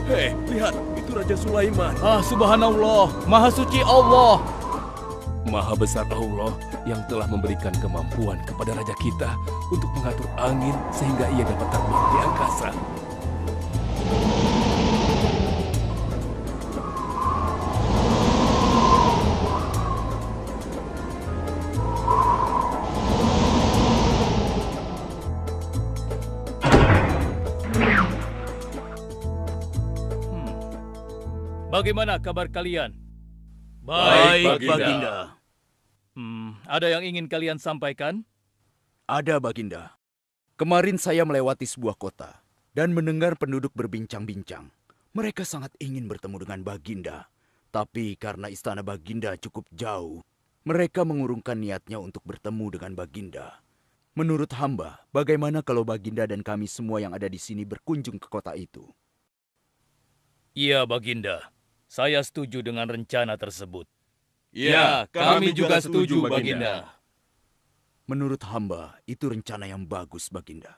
Hei, lihat, itu Raja Sulaiman. Subhanallah, Maha Suci Allah. Maha besar Allah yang telah memberikan kemampuan kepada raja kita untuk mengatur angin sehingga ia dapat terbang di angkasa. Bagaimana kabar kalian? Baik, Baginda. Ada yang ingin kalian sampaikan? Ada, Baginda. Kemarin saya melewati sebuah kota dan mendengar penduduk berbincang-bincang. Mereka sangat ingin bertemu dengan Baginda. Tapi karena istana Baginda cukup jauh, mereka mengurungkan niatnya untuk bertemu dengan Baginda. Menurut hamba, bagaimana kalau Baginda dan kami semua yang ada di sini berkunjung ke kota itu? Iya, Baginda. Saya setuju dengan rencana tersebut. Ya, kami juga setuju, Baginda. Menurut hamba, itu rencana yang bagus, Baginda.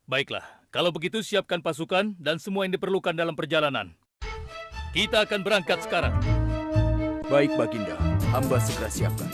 Baiklah, kalau begitu siapkan pasukan dan semua yang diperlukan dalam perjalanan. Kita akan berangkat sekarang. Baik, Baginda. Hamba segera siapkan.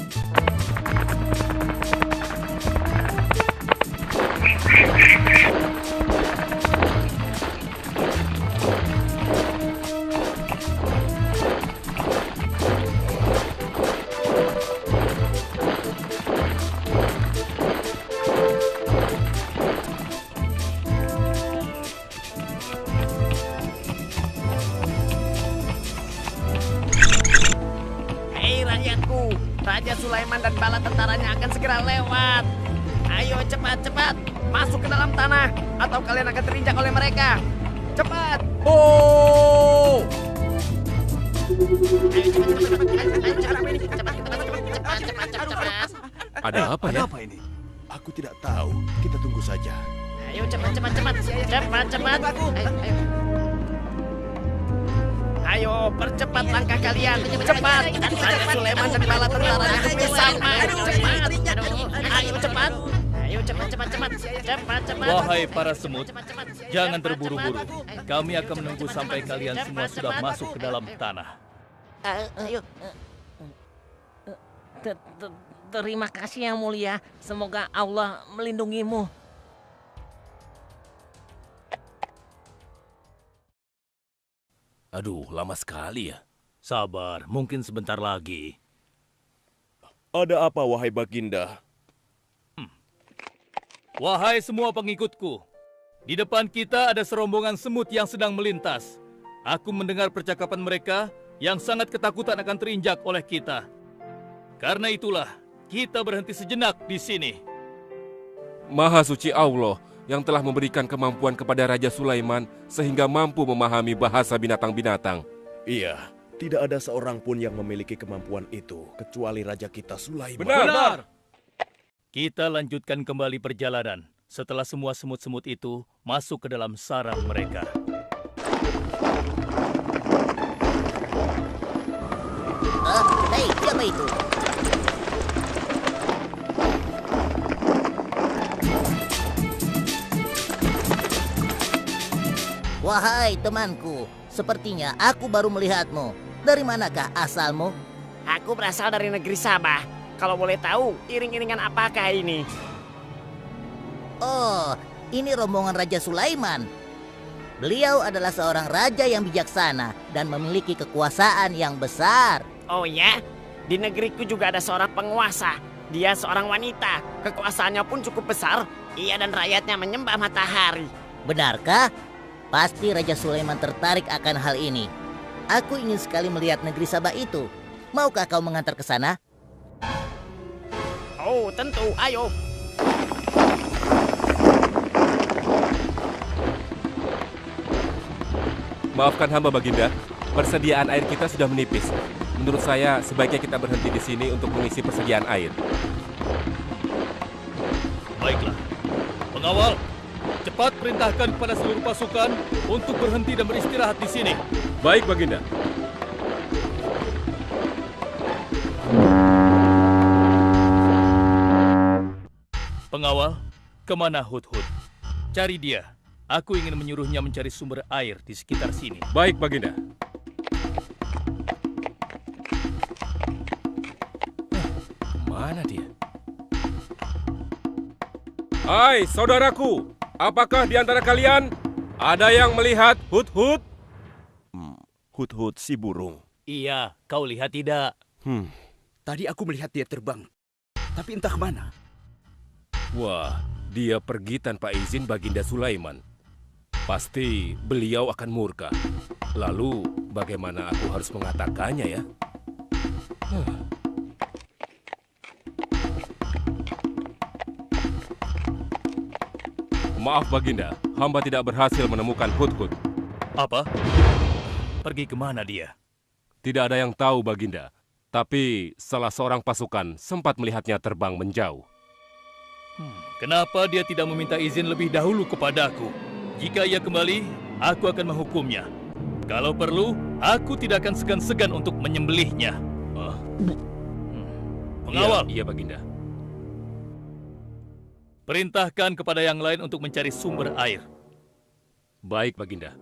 Raja Sulaiman dan bala tentaranya akan segera lewat. Ayo cepat-cepat masuk ke dalam tanah atau kalian akan terinjak oleh mereka. Cepat! Oh! Cepat. Ada apa ya? Apa ini? Aku tidak tahu. Kita tunggu saja. Ayo cepat. Ayo percepat langkah kalian. Cepat. Raja Sulaiman dan bala tentaranya hampir sama. Cepat. Ayo cepat. Wahai para semut, jangan terburu-buru. Kami akan menunggu sampai kalian semua sudah masuk ke dalam tanah. Ayo. Terima kasih yang mulia. Semoga Allah melindungimu. Aduh, lama sekali ya. Sabar, mungkin sebentar lagi. Ada apa, wahai Baginda? Wahai semua pengikutku, di depan kita ada serombongan semut yang sedang melintas. Aku mendengar percakapan mereka yang sangat ketakutan akan terinjak oleh kita. Karena itulah, kita berhenti sejenak di sini. Maha suci Allah yang telah memberikan kemampuan kepada Raja Sulaiman sehingga mampu memahami bahasa binatang-binatang. Iya, tidak ada seorang pun yang memiliki kemampuan itu kecuali Raja kita Sulaiman. Benar. Kita lanjutkan kembali perjalanan setelah semua semut-semut itu masuk ke dalam sarang mereka. Hei, siapa itu? Wahai temanku, sepertinya aku baru melihatmu. Dari manakah asalmu? Aku berasal dari negeri Sabah. Kalau boleh tahu, iring-iringan apakah ini? Oh, ini rombongan Raja Sulaiman. Beliau adalah seorang raja yang bijaksana dan memiliki kekuasaan yang besar. Oh ya? Di negeriku juga ada seorang penguasa. Dia seorang wanita. Kekuasaannya pun cukup besar. Ia dan rakyatnya menyembah matahari. Benarkah? Pasti Raja Sulaiman tertarik akan hal ini. Aku ingin sekali melihat negeri Sabah itu. Maukah kau mengantar ke sana? Oh, tentu. Ayo. Maafkan hamba Baginda, persediaan air kita sudah menipis. Menurut saya sebaiknya kita berhenti di sini untuk mengisi persediaan air. Baiklah, pengawal, cepat perintahkan kepada seluruh pasukan untuk berhenti dan beristirahat di sini. Baik Baginda. Pengawal, kemana Hut-Hut? Cari dia. Aku ingin menyuruhnya mencari sumber air di sekitar sini. Baik, Baginda. Mana dia? Hai, saudaraku. Apakah di antara kalian ada yang melihat Hut-Hut? Hut-hut si burung. Iya, kau lihat tidak? Tadi aku melihat dia terbang, tapi entah kemana. Wah, dia pergi tanpa izin Baginda Sulaiman. Pasti beliau akan murka. Lalu, bagaimana aku harus mengatakannya ya? Maaf, Baginda. Hamba tidak berhasil menemukan Hut-Hut. Apa? Pergi kemana dia? Tidak ada yang tahu, Baginda. Tapi salah seorang pasukan sempat melihatnya terbang menjauh. Kenapa dia tidak meminta izin lebih dahulu kepadaku? Jika ia kembali, aku akan menghukumnya. Kalau perlu, aku tidak akan segan-segan untuk menyembelihnya. Pengawal, Iya, Baginda. perintahkan kepada yang lain untuk mencari sumber air. Baik, Baginda.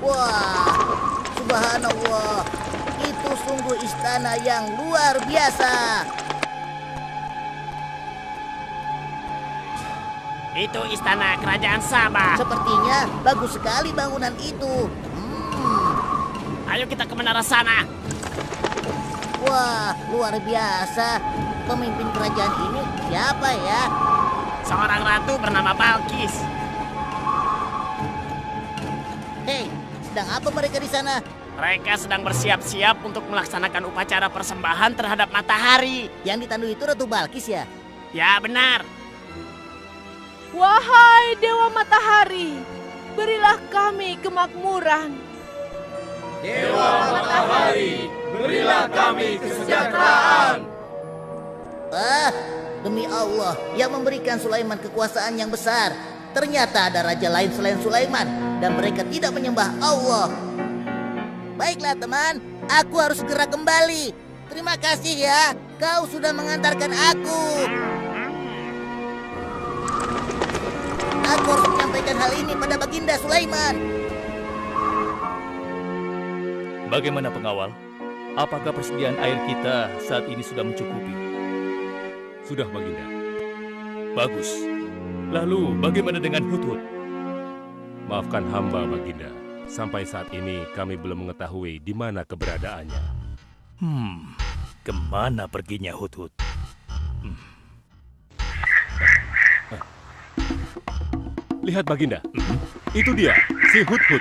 Wah, subhanallah. Itu sungguh istana yang luar biasa. Itu istana kerajaan Sabah. Sepertinya bagus sekali bangunan itu. Ayo kita ke menara sana. Wah, luar biasa. Pemimpin kerajaan ini siapa ya? Seorang ratu bernama Balkis. Hei, sedang apa mereka di sana? Mereka sedang bersiap-siap untuk melaksanakan upacara persembahan terhadap matahari. Yang ditandui itu Ratu Balkis ya? Ya benar. Wahai Dewa Matahari, berilah kami kemakmuran. Dewa Matahari, berilah kami kesejahteraan. Demi Allah yang memberikan Sulaiman kekuasaan yang besar. Ternyata ada raja lain selain Sulaiman dan mereka tidak menyembah Allah. Baiklah teman, aku harus segera kembali. Terima kasih ya, kau sudah mengantarkan aku. Aku harus menyampaikan hal ini pada Baginda Sulaiman. Bagaimana pengawal? Apakah persediaan air kita saat ini sudah mencukupi? Sudah, Baginda. Bagus. Lalu bagaimana dengan Hut-Hut? Maafkan hamba, Baginda. Sampai saat ini kami belum mengetahui di mana keberadaannya. Kemana perginya Hut-Hut? Lihat, Baginda. Itu dia, si Hut-Hut.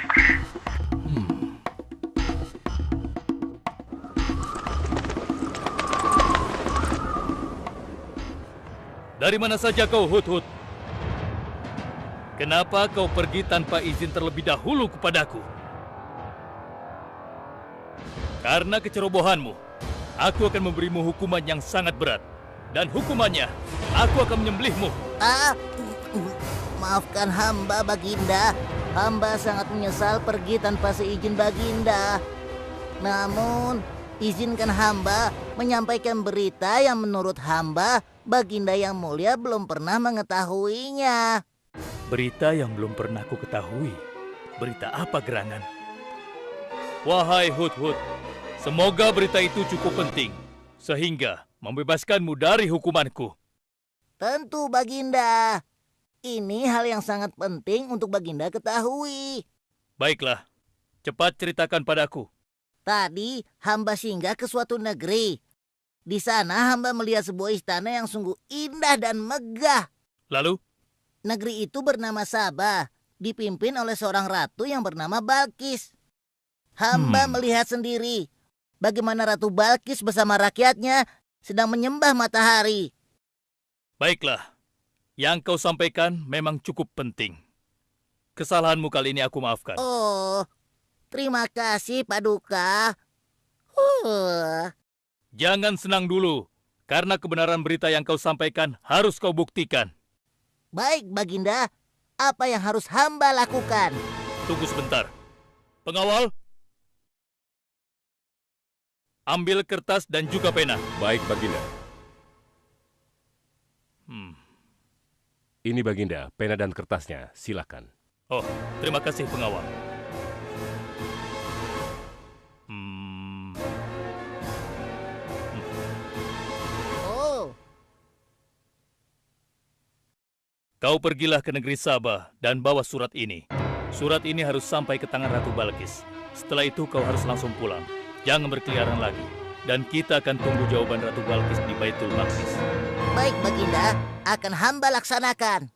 Dari mana saja kau, Hut-Hut? Kenapa kau pergi tanpa izin terlebih dahulu kepadaku? Karena kecerobohanmu, aku akan memberimu hukuman yang sangat berat. Dan hukumannya, aku akan menyembelihmu. Maafkan hamba, Baginda. Hamba sangat menyesal pergi tanpa seizin Baginda. Namun, izinkan hamba menyampaikan berita yang menurut hamba, Baginda yang mulia belum pernah mengetahuinya. Berita yang belum pernah ku ketahui. Berita apa gerangan? Wahai Hut-Hut, semoga berita itu cukup penting, sehingga membebaskanmu dari hukumanku. Tentu, Baginda. Ini hal yang sangat penting untuk Baginda ketahui. Baiklah, cepat ceritakan padaku. Tadi hamba singgah ke suatu negeri. Di sana hamba melihat sebuah istana yang sungguh indah dan megah. Lalu? Negeri itu bernama Sabah, dipimpin oleh seorang ratu yang bernama Balkis. Hamba melihat sendiri bagaimana Ratu Balkis bersama rakyatnya sedang menyembah matahari. Baiklah, yang kau sampaikan memang cukup penting. Kesalahanmu kali ini aku maafkan. Oh, terima kasih, Paduka. Jangan senang dulu. Karena kebenaran berita yang kau sampaikan harus kau buktikan. Baik, Baginda. Apa yang harus hamba lakukan? Tunggu sebentar. Pengawal, ambil kertas dan juga pena. Baik, Baginda. Ini Baginda, pena dan kertasnya. Silakan. Oh, terima kasih pengawal. Oh, Kau pergilah ke negeri Sabah dan bawa surat ini. Surat ini harus sampai ke tangan Ratu Balkis. Setelah itu kau harus langsung pulang. Jangan berkeliaran lagi. Dan kita akan tunggu jawaban Ratu Balkis di Baitul Maqdis. baik, Baginda. Akan hamba laksanakan.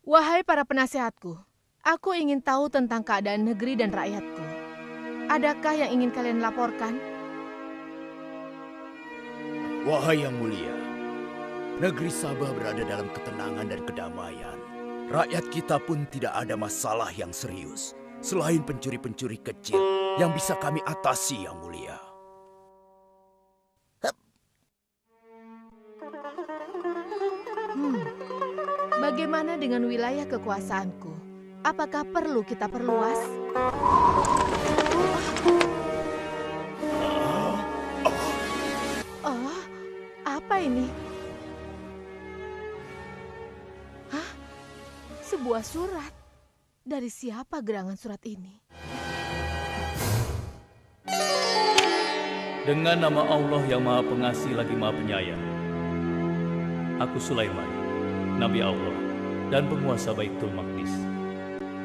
Wahai para penasehatku, aku ingin tahu tentang keadaan negeri dan rakyatku. Adakah yang ingin kalian laporkan? Wahai yang mulia, negeri Sabah berada dalam ketenangan dan kedamaian. Rakyat kita pun tidak ada masalah yang serius, selain pencuri-pencuri kecil yang bisa kami atasi, yang mulia. Bagaimana dengan wilayah kekuasaanku? Apakah perlu kita perluas? Oh, apa ini? Hah? Sebuah surat. Dari siapa gerangan surat ini? Dengan nama Allah yang Maha Pengasih lagi Maha Penyayang. Aku Sulaiman, Nabi Allah dan penguasa Baitul Maqdis.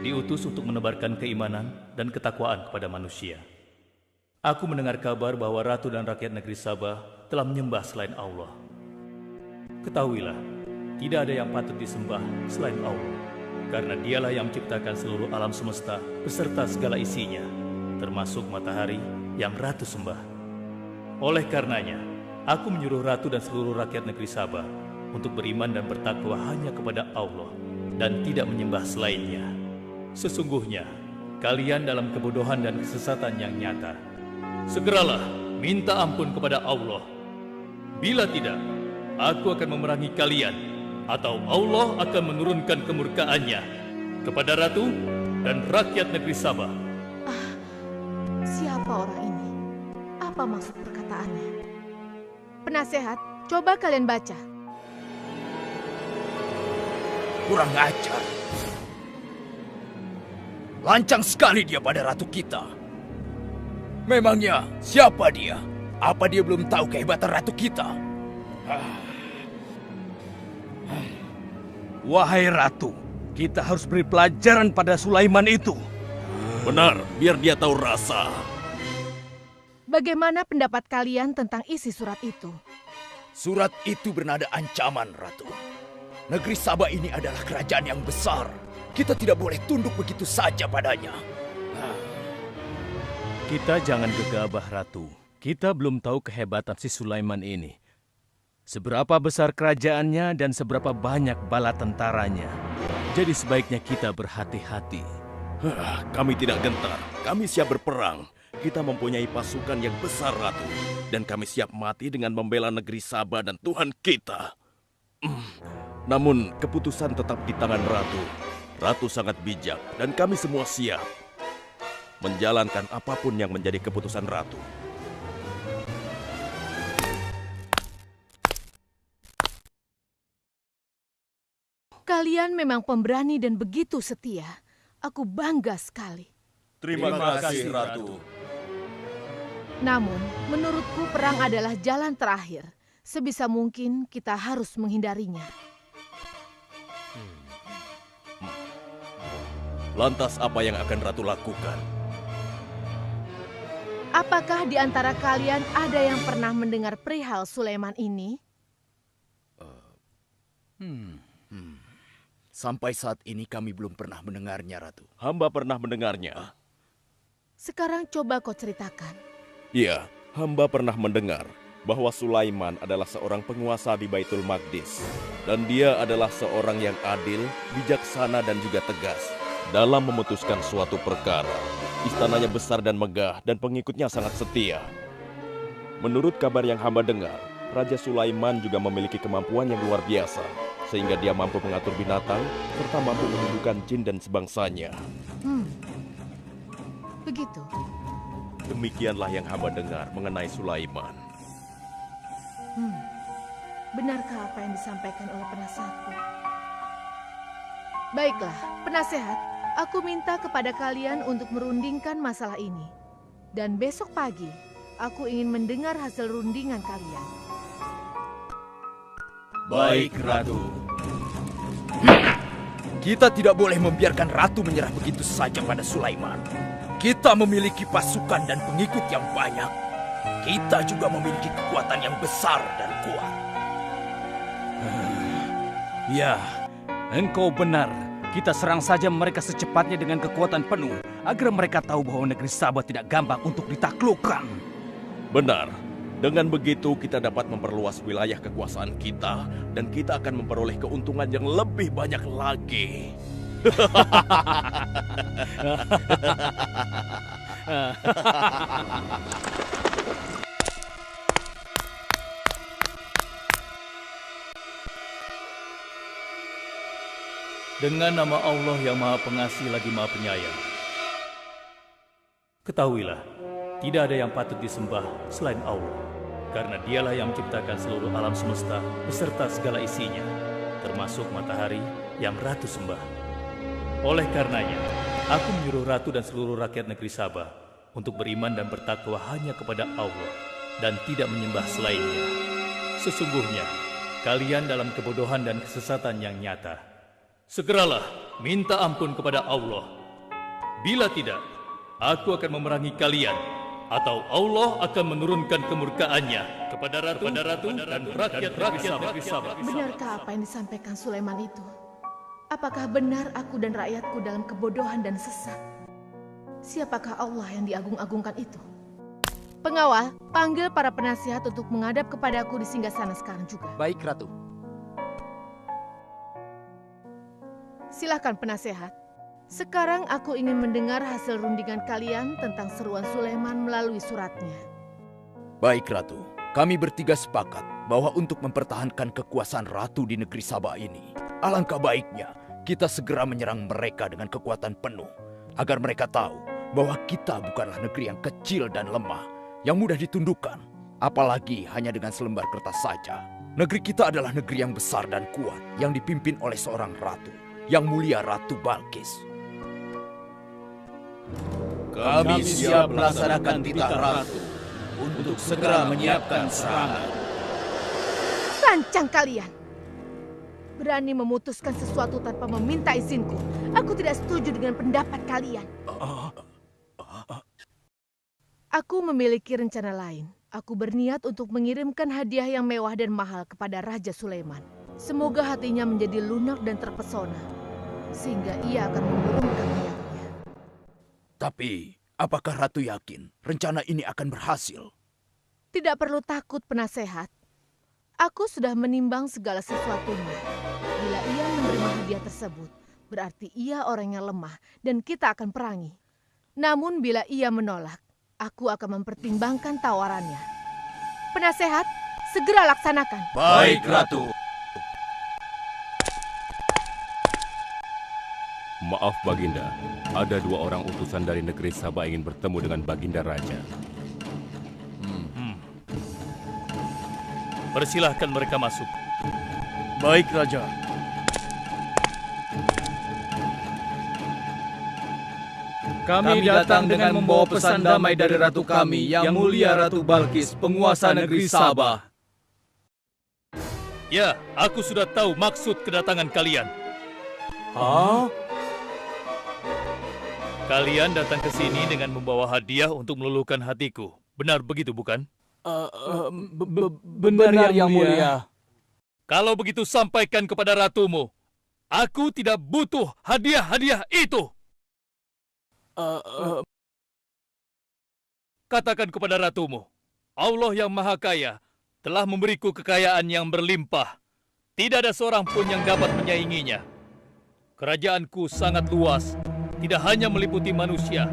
Diutus untuk menebarkan keimanan dan ketakwaan kepada manusia. Aku mendengar kabar bahwa ratu dan rakyat negeri Sabah telah menyembah selain Allah. Ketahuilah, tidak ada yang patut disembah selain Allah, karena dialah yang menciptakan seluruh alam semesta beserta segala isinya, termasuk matahari yang ratu sembah. Oleh karenanya, aku menyuruh ratu dan seluruh rakyat negeri Sabah untuk beriman dan bertakwa hanya kepada Allah dan tidak menyembah selainnya. Sesungguhnya, kalian dalam kebodohan dan kesesatan yang nyata. Segeralah minta ampun kepada Allah. Bila tidak, aku akan memerangi kalian, atau Allah akan menurunkan kemurkaannya kepada ratu dan rakyat negeri Sabah. Siapa orang ini? Apa maksud perkataannya? Penasehat, coba kalian baca. Kurang ajar. Lancang sekali dia pada ratu kita. Memangnya siapa dia? Apa dia belum tahu kehebatan ratu kita? Wahai ratu, kita harus beri pelajaran pada Sulaiman itu. Benar, biar dia tahu rasa. Bagaimana pendapat kalian tentang isi surat itu? Surat itu bernada ancaman, Ratu. Negeri Sabah ini adalah kerajaan yang besar. Kita tidak boleh tunduk begitu saja padanya. Kita jangan gegabah, Ratu. Kita belum tahu kehebatan si Sulaiman ini. Seberapa besar kerajaannya dan seberapa banyak bala tentaranya. Jadi sebaiknya kita berhati-hati. Kami tidak gentar, kami siap berperang. Kita mempunyai pasukan yang besar, Ratu. Dan kami siap mati dengan membela negeri Sabah dan Tuhan kita. Namun, keputusan tetap di tangan Ratu. Ratu sangat bijak, dan kami semua siap menjalankan apapun yang menjadi keputusan Ratu. Kalian memang pemberani dan begitu setia. Aku bangga sekali. Terima kasih, Ratu. Namun, menurutku perang adalah jalan terakhir. Sebisa mungkin kita harus menghindarinya. Lantas apa yang akan Ratu lakukan? Apakah di antara kalian ada yang pernah mendengar perihal Sulaiman ini? Sampai saat ini kami belum pernah mendengarnya, Ratu. Hamba pernah mendengarnya. Sekarang coba kau ceritakan. Iya, hamba pernah mendengar bahwa Sulaiman adalah seorang penguasa di Baitul Maqdis. Dan dia adalah seorang yang adil, bijaksana dan juga tegas. dalam memutuskan suatu perkara. Istananya besar dan megah dan pengikutnya sangat setia. Menurut kabar yang hamba dengar, Raja Sulaiman juga memiliki kemampuan yang luar biasa, sehingga dia mampu mengatur binatang serta mampu menundukkan jin dan sebangsanya. Begitu. Demikianlah yang hamba dengar mengenai Sulaiman. Benarkah apa yang disampaikan oleh penasehatku? Baiklah, penasehat, aku minta kepada kalian untuk merundingkan masalah ini. Dan besok pagi, aku ingin mendengar hasil rundingan kalian. Baik, Ratu. Kita tidak boleh membiarkan Ratu menyerah begitu saja pada Sulaiman. Kita memiliki pasukan dan pengikut yang banyak. Kita juga memiliki kekuatan yang besar dan kuat. Ya, engkau benar. Kita serang saja mereka secepatnya dengan kekuatan penuh, agar mereka tahu bahwa negeri Sabah tidak gampang untuk ditaklukkan. Benar. Dengan begitu kita dapat memperluas wilayah kekuasaan kita dan kita akan memperoleh keuntungan yang lebih banyak lagi. Dengan nama Allah yang Maha Pengasih lagi Maha Penyayang. Ketahuilah, tidak ada yang patut disembah selain Allah, karena dialah yang menciptakan seluruh alam semesta beserta segala isinya, termasuk matahari yang Ratu sembah. Oleh karenanya, aku menyuruh Ratu dan seluruh rakyat negeri Sabah untuk beriman dan bertakwa hanya kepada Allah dan tidak menyembah selainnya. Sesungguhnya, kalian dalam kebodohan dan kesesatan yang nyata. Segeralah minta ampun kepada Allah. Bila tidak, aku akan memerangi kalian, atau Allah akan menurunkan kemurkaannya kepada Ratu dan rakyat-rakyat Sabah. Benarkah apa yang disampaikan Sulaiman itu? Apakah benar aku dan rakyatku dalam kebodohan dan sesat? Siapakah Allah yang diagung-agungkan itu? Pengawal, panggil para penasihat untuk menghadap kepadaku di singgasana sekarang juga. Baik, Ratu. Silahkan penasehat. Sekarang aku ingin mendengar hasil rundingan kalian tentang seruan Sulaiman melalui suratnya. Baik, Ratu. Kami bertiga sepakat bahwa untuk mempertahankan kekuasaan Ratu di negeri Sabah ini, alangkah baiknya kita segera menyerang mereka dengan kekuatan penuh, agar mereka tahu bahwa kita bukanlah negeri yang kecil dan lemah, yang mudah ditundukkan, apalagi hanya dengan selembar kertas saja. Negeri kita adalah negeri yang besar dan kuat, yang dipimpin oleh seorang ratu, yang mulia Ratu Balkis. Kami siap melaksanakan titah Ratu untuk segera menyiapkan serangan. Lancang kalian! Berani memutuskan sesuatu tanpa meminta izinku. Aku tidak setuju dengan pendapat kalian. Aku memiliki rencana lain. Aku berniat untuk mengirimkan hadiah yang mewah dan mahal kepada Raja Sulaiman. Semoga hatinya menjadi lunak dan terpesona, sehingga ia akan menurunkan niatnya. Tapi, apakah Ratu yakin rencana ini akan berhasil? Tidak perlu takut, penasehat. Aku sudah menimbang segala sesuatunya. Bila ia menerima hadiah tersebut, berarti ia orang yang lemah dan kita akan perangi. Namun bila ia menolak, aku akan mempertimbangkan tawarannya. Penasehat, segera laksanakan. Baik, Ratu. Maaf Baginda, ada 2 orang utusan dari negeri Sabah ingin bertemu dengan Baginda Raja. Persilahkan mereka masuk. Baik, Raja. Kami datang dengan membawa pesan damai dari Ratu kami, yang mulia Ratu Balkis, penguasa negeri Sabah. Ya, aku sudah tahu maksud kedatangan kalian. Hah? Kalian datang ke sini dengan membawa hadiah untuk meluluhkan hatiku. Benar begitu, bukan? Benar, yang mulia. Kalau begitu sampaikan kepada ratumu. Aku tidak butuh hadiah-hadiah itu. Katakan kepada ratumu, Allah yang Maha Kaya telah memberiku kekayaan yang berlimpah. Tidak ada seorang pun yang dapat menyainginya. Kerajaanku sangat luas tidak hanya meliputi manusia,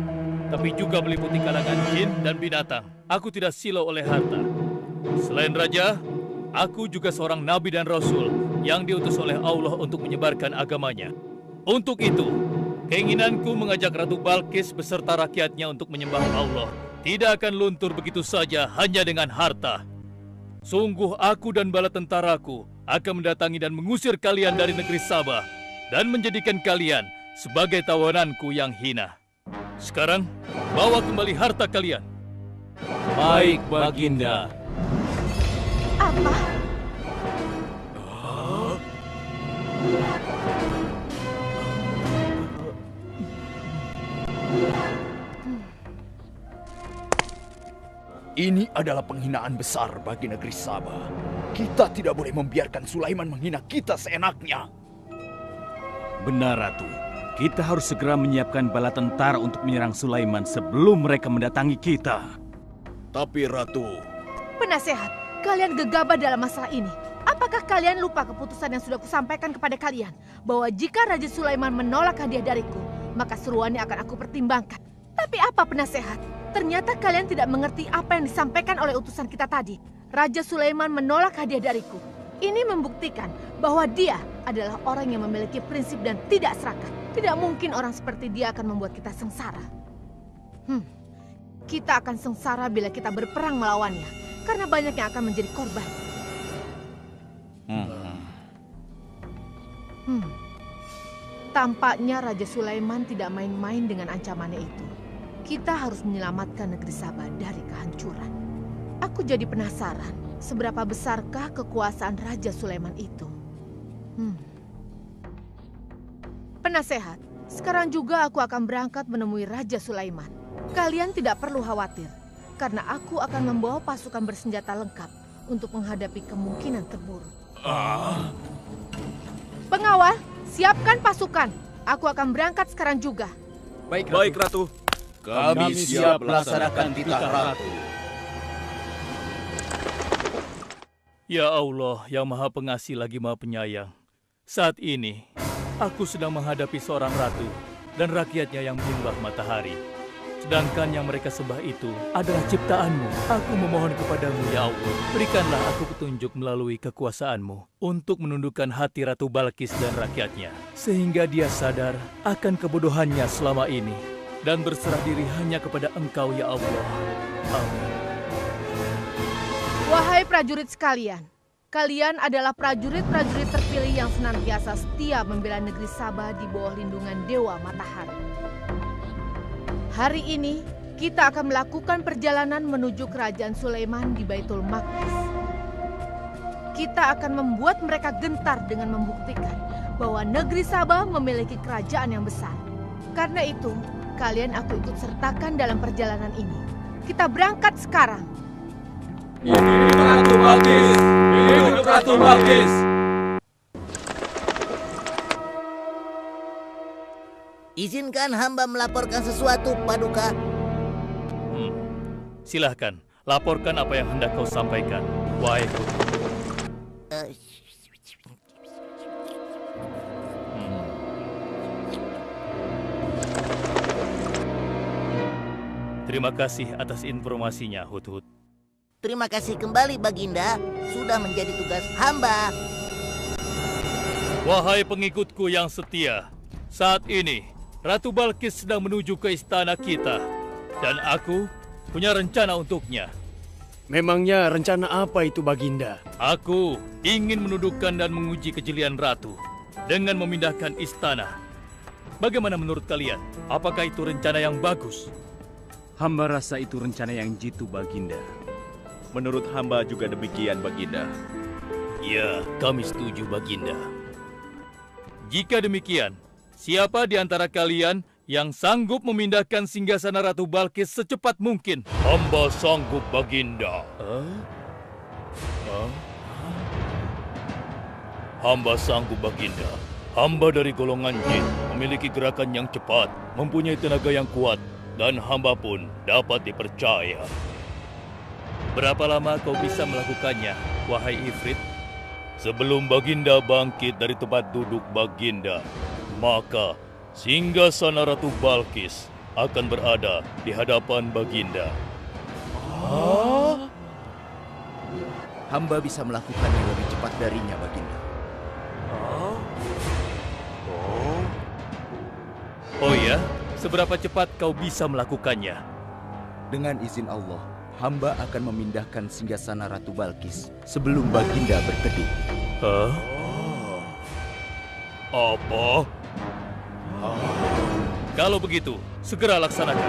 tapi juga meliputi kalangan jin dan binatang. Aku tidak silau oleh harta. Selain raja, aku juga seorang nabi dan rasul yang diutus oleh Allah untuk menyebarkan agamanya. Untuk itu, keinginanku mengajak Ratu Balkis beserta rakyatnya untuk menyembah Allah tidak akan luntur begitu saja hanya dengan harta. Sungguh aku dan bala tentaraku akan mendatangi dan mengusir kalian dari negeri Sabah dan menjadikan kalian sebagai tawananku yang hina. Sekarang, bawa kembali harta kalian. Baik, Baginda. Apa? Ini adalah penghinaan besar bagi negeri Sabah. Kita tidak boleh membiarkan Sulaiman menghina kita seenaknya. Benar, Ratu. Kita harus segera menyiapkan bala tentara untuk menyerang Sulaiman sebelum mereka mendatangi kita. Tapi Ratu, Penasehat, kalian gegabah dalam masalah ini. Apakah kalian lupa keputusan yang sudah kusampaikan kepada kalian? Bahwa jika Raja Sulaiman menolak hadiah dariku, maka seruannya akan aku pertimbangkan. Tapi apa penasehat? Ternyata kalian tidak mengerti apa yang disampaikan oleh utusan kita tadi. Raja Sulaiman menolak hadiah dariku. Ini membuktikan bahwa dia adalah orang yang memiliki prinsip dan tidak serakah. Tidak mungkin orang seperti dia akan membuat kita sengsara. Kita akan sengsara bila kita berperang melawannya, karena banyak yang akan menjadi korban. Tampaknya Raja Sulaiman tidak main-main dengan ancamannya itu. Kita harus menyelamatkan negeri Sabah dari kehancuran. Aku jadi penasaran, seberapa besarkah kekuasaan Raja Sulaiman itu? Penasehat, sekarang juga aku akan berangkat menemui Raja Sulaiman. Kalian tidak perlu khawatir, karena aku akan membawa pasukan bersenjata lengkap untuk menghadapi kemungkinan terburuk. Pengawal, siapkan pasukan. Aku akan berangkat sekarang juga. baik Ratu. Kami siap melaksanakan titah Ratu. Ya Allah, yang Maha Pengasih lagi Maha Penyayang. Saat ini, aku sedang menghadapi seorang ratu dan rakyatnya yang menyembah matahari. Sedangkan yang mereka sembah itu adalah ciptaanmu. Aku memohon kepadamu, ya Allah, berikanlah aku petunjuk melalui kekuasaanmu untuk menundukkan hati Ratu Balkis dan rakyatnya, sehingga dia sadar akan kebodohannya selama ini dan berserah diri hanya kepada Engkau, ya Allah. Amin. Wahai prajurit sekalian, kalian adalah prajurit-prajurit terpilih yang senantiasa setia membela negeri Sabah di bawah lindungan Dewa Matahari. Hari ini, kita akan melakukan perjalanan menuju kerajaan Sulaiman di Baitul Maqdis. Kita akan membuat mereka gentar dengan membuktikan bahwa negeri Sabah memiliki kerajaan yang besar. Karena itu, kalian aku ikut sertakan dalam perjalanan ini. Kita berangkat sekarang. Hidup Ratu Balkis! Hidup Ratu Balkis! Izinkan hamba melaporkan sesuatu, Paduka. Silahkan, laporkan apa yang hendak kau sampaikan. Wahai Guru. Terima kasih atas informasinya, Hudhud. Terima kasih kembali, Baginda. Sudah menjadi tugas hamba. Wahai pengikutku yang setia, saat ini Ratu Balkis sedang menuju ke istana kita. Dan aku punya rencana untuknya. Memangnya rencana apa itu, Baginda? Aku ingin menundukkan dan menguji kejelian Ratu dengan memindahkan istana. Bagaimana menurut kalian? Apakah itu rencana yang bagus? Hamba rasa itu rencana yang jitu, Baginda. Menurut hamba juga demikian, Baginda. Ya, kami setuju, Baginda. Jika demikian, siapa di antara kalian yang sanggup memindahkan singgasana Ratu Balkis secepat mungkin? Hamba sanggup, Baginda. Hamba sanggup, Baginda. Hamba dari golongan jin, memiliki gerakan yang cepat, mempunyai tenaga yang kuat, dan hamba pun dapat dipercaya. Berapa lama kau bisa melakukannya, wahai Ifrit? Sebelum Baginda bangkit dari tempat duduk Baginda, maka Singgasana Ratu Balkis akan berada di hadapan Baginda. Hamba bisa melakukannya lebih cepat darinya, Baginda. Oh ya? Seberapa cepat kau bisa melakukannya? Dengan izin Allah, hamba akan memindahkan singgasana Ratu Balkis sebelum Baginda berkedip. Hah? Apa? Kalau begitu, segera laksanakan.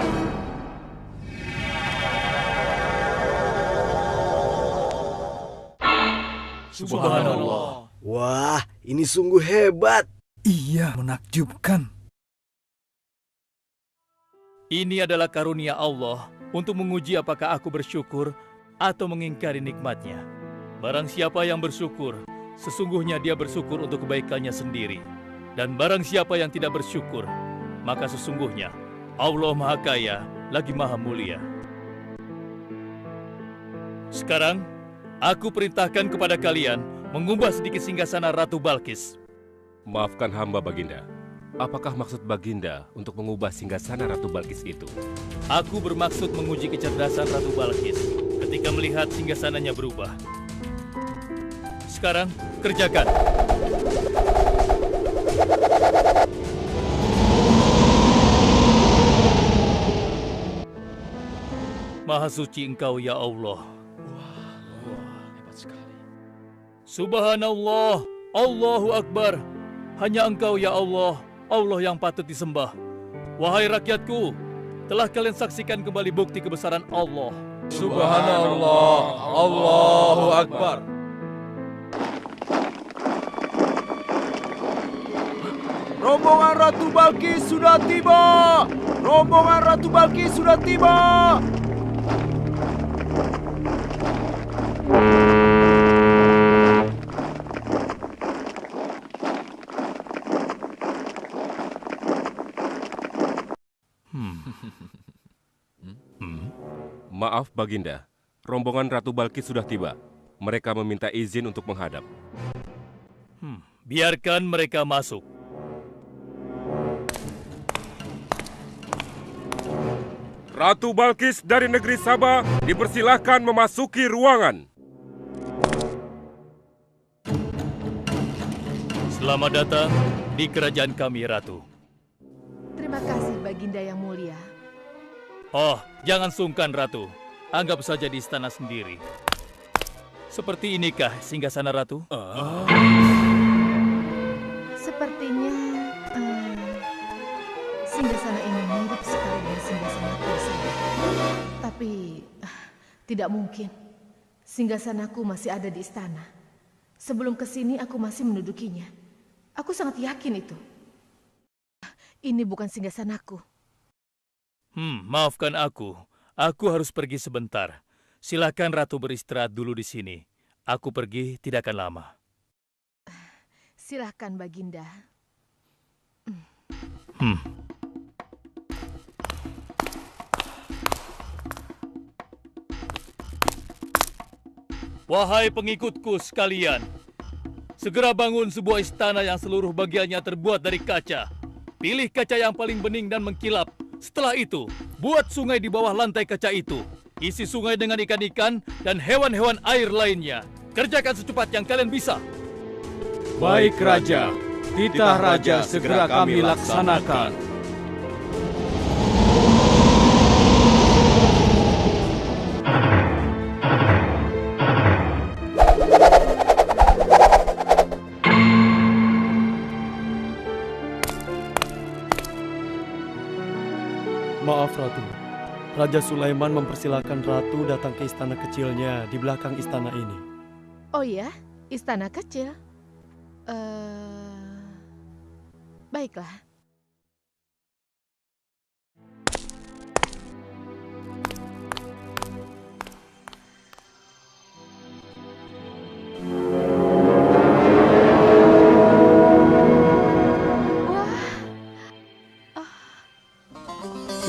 Subhanallah. Wah, ini sungguh hebat. Iya, menakjubkan. Ini adalah karunia Allah untuk menguji apakah aku bersyukur atau mengingkari nikmatnya. Barang siapa yang bersyukur, sesungguhnya dia bersyukur untuk kebaikannya sendiri. Dan barang siapa yang tidak bersyukur, maka sesungguhnya Allah Maha Kaya lagi Maha Mulia. Sekarang, aku perintahkan kepada kalian mengubah sedikit singgasana Ratu Balkis. Maafkan hamba, Baginda. Apakah maksud Baginda untuk mengubah singgasana Ratu Balkis itu? Aku bermaksud menguji kecerdasan Ratu Balkis ketika melihat singgasananya berubah. Sekarang, kerjakan. Maha suci Engkau, ya Allah. Hebat sekali. Subhanallah, Allahu Akbar. Hanya Engkau, ya Allah, Allah yang patut disembah. Wahai rakyatku, telah kalian saksikan kembali bukti kebesaran Allah. Subhanallah, Allahu Akbar. Rombongan Ratu Balkis sudah tiba! Rombongan Ratu Balkis sudah tiba! Maaf, Baginda. Rombongan Ratu Balkis sudah tiba. Mereka meminta izin untuk menghadap. Biarkan mereka masuk. Ratu Balkis dari negeri Sabah dipersilahkan memasuki ruangan. Selamat datang di kerajaan kami, Ratu. Terima kasih, Baginda yang mulia. Oh, jangan sungkan, Ratu. Anggap saja di istana sendiri. Seperti inikah singgasana Ratu? Sepertinya singgasana ini mirip sekali dengan singgasanaku, saya. Tapi tidak mungkin. Singgasanaku masih ada di istana. Sebelum kesini aku masih mendudukinya. Aku sangat yakin itu. Ini bukan singgasanaku. Maafkan aku. Aku harus pergi sebentar. Silakan Ratu beristirahat dulu di sini. Aku pergi tidak akan lama. Silakan, Baginda. Wahai pengikutku sekalian, segera bangun sebuah istana yang seluruh bagiannya terbuat dari kaca. Pilih kaca yang paling bening dan mengkilap. Setelah itu, buat sungai di bawah lantai kaca itu. Isi sungai dengan ikan-ikan dan hewan-hewan air lainnya. Kerjakan secepat yang kalian bisa. Baik, Raja. Titah Raja segera kami laksanakan. Maaf, Ratu. Raja Sulaiman mempersilahkan Ratu datang ke istana kecilnya di belakang istana ini. Oh ya, istana kecil. Baiklah.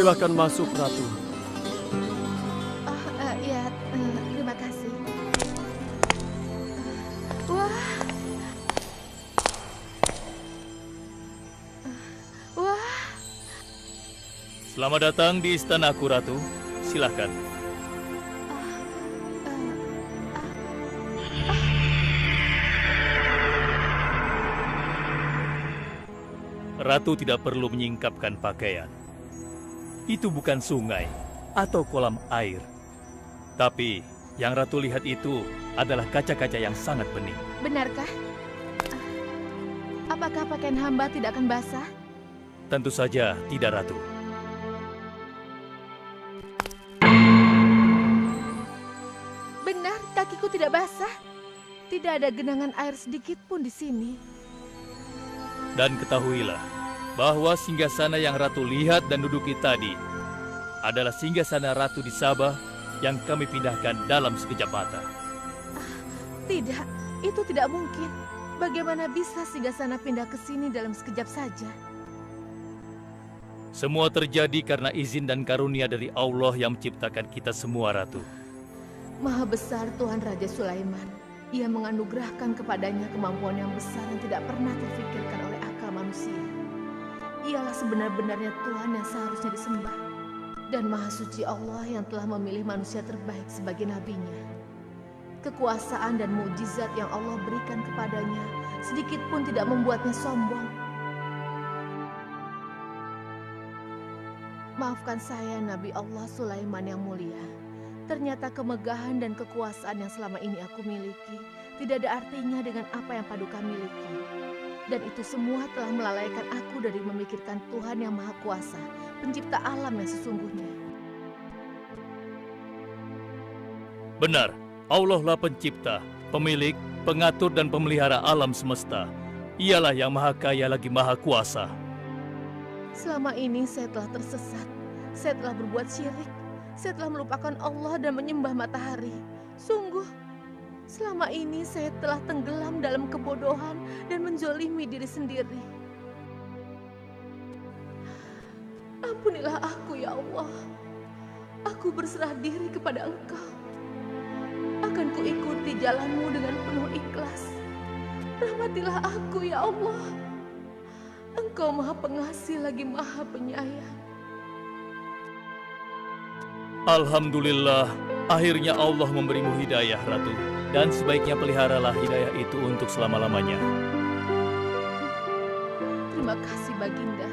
Silakan masuk, Ratu. Ya, terima kasih. Wah. Wah. Selamat datang di istanaku, Ratu. Silakan. Ratu tidak perlu menyingkapkan pakaian. Itu bukan sungai atau kolam air. Tapi yang Ratu lihat itu adalah kaca-kaca yang sangat bening. Benarkah? Apakah pakaian hamba tidak akan basah? Tentu saja tidak, Ratu. Benar, kakiku tidak basah. Tidak ada genangan air sedikit pun di sini. Dan ketahuilah bahwa singgasana yang Ratu lihat dan duduki tadi adalah singgasana Ratu di Sabah yang kami pindahkan dalam sekejap mata. Tidak, itu tidak mungkin. Bagaimana bisa singgasana pindah ke sini dalam sekejap saja? Semua terjadi karena izin dan karunia dari Allah yang menciptakan kita semua, Ratu. Maha besar Tuhan Raja Sulaiman. Ia menganugerahkan kepadanya kemampuan yang besar yang tidak pernah terfikirkan oleh akal manusia. Ialah sebenar-benarnya Tuhan yang seharusnya disembah. Dan Maha Suci Allah yang telah memilih manusia terbaik sebagai nabinya. Kekuasaan dan mukjizat yang Allah berikan kepadanya sedikit pun tidak membuatnya sombong. Maafkan saya, Nabi Allah Sulaiman yang mulia. Ternyata kemegahan dan kekuasaan yang selama ini aku miliki tidak ada artinya dengan apa yang Paduka miliki. Dan itu semua telah melalaikan aku dari memikirkan Tuhan yang Maha Kuasa, pencipta alam yang sesungguhnya. Benar, Allah lah pencipta, pemilik, pengatur dan pemelihara alam semesta. Ialah yang Maha Kaya lagi Maha Kuasa. Selama ini saya telah tersesat, saya telah berbuat syirik. Saya telah melupakan Allah dan menyembah matahari. Sungguh, selama ini saya telah tenggelam dalam kebodohan dan menzolimi diri sendiri. Ampunilah aku, ya Allah. Aku berserah diri kepada Engkau. Akan kuikuti jalanmu dengan penuh ikhlas. Rahmatilah aku, ya Allah. Engkau Maha Pengasih lagi Maha Penyayang. Alhamdulillah, akhirnya Allah memberimu hidayah, Ratu. Dan sebaiknya peliharalah hidayah itu untuk selama-lamanya. Terima kasih, Baginda.